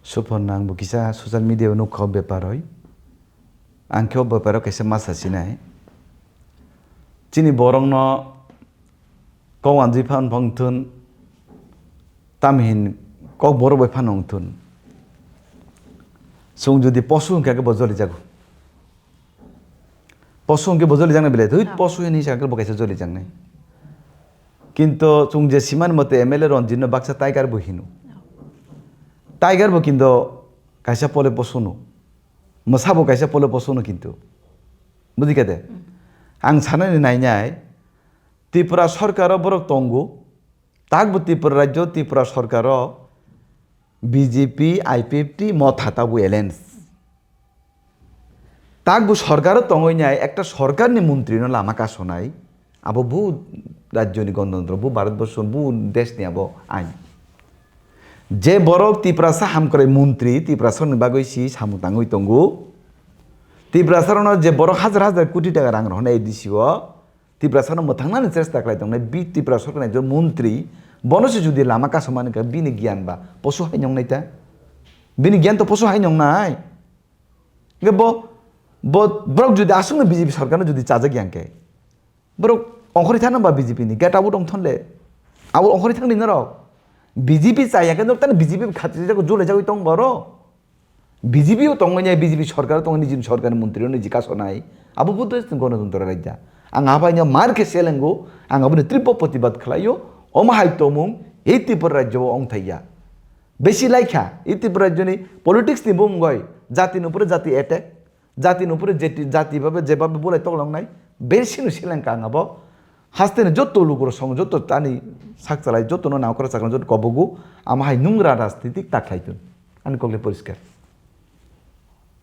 Supon nang bu kisah sosial media nu kau beparoi. Angkau beparo kaisa masa sinai. Cini borong no kau anji pan pangtun tamhin kau boro bepan ongtun. Sung jadi posu ke bozoli jago. Posu ke bozoli jang na bile tu posu ini sakal bokaisa joli jang nai. Kinto sung je siman mote MLA ronjino baksa tiger buhinu. Tiger bo kinto kaisa pole posunu. Masabo kaisa pole posunu kinto. Budi kate. Ang sana ni nainai Tripura সরকারও বড় তঙ্গু তাকবো ত্রিপুরা রাজ্য ত্রিপুরা সরকারও BJP IPFT মত হাতাবো এলেন্স তাকবো সরকারও তঙ্গই নাই একটা সরকারনি মন্ত্রী ন লামা কাশো নাই আবো বু রাজ্যনি গণতন্ত্র বু ভারতবর্ষ বু দেশ নি আবো আইন যে বড় ত্রিপুরা সাহাম করে মন্ত্রী ত্রিপুরা সরনি বাগৈসি সামুতাঙ্গই তঙ্গু ত্রিপুরা সরন যে বড় হাজার হাজার কোটি টাকা রাং রহনা এদিসিও Tripura sana matangnan চেষ্টা kলাই tong bi Tripura সরকার একজন মন্ত্রী বনসে যদি লামা কাসমান কা বিনি জ্ঞান বা পশু হাই নং নাইতা বিনি জ্ঞান তো পশু হাই নং নাই গে ব্রক যদি আসুন বিজেপি সরকার যদি চাজা জ্ঞান কে ব্রক অংখরি থানা বা বিজেপি নি গেট আউট থনলে আবু অংখরি থাকনি না রক বিজেপি চাই কেন তানে বিজেপি খাতি যাগো জলে যাগো তং বড় বিজেপিও তং নাই বিজেপি সরকার তং নিজি সরকারের মন্ত্রী নিজি কাছ নাই আবু বুদ্ধ গণতন্ত্র রাজ্য ang abainya marke selengo ang abune tripo प्रतिबाद khalayo omahai tomung ei Tripura rajyo ong thaiya beshi laikha ei Tripura rajyo ni politics ni bumgoi jati nupure jati attack jati nupure jati babe jebabe bolai toklong nai beshi nu selenka ang abo haste ne jotto lugoro song jotto tani sakchalai jotto no naw kora saklan jotto kobogu amahai nungra rajnitik taklaitun ani kogle poriskar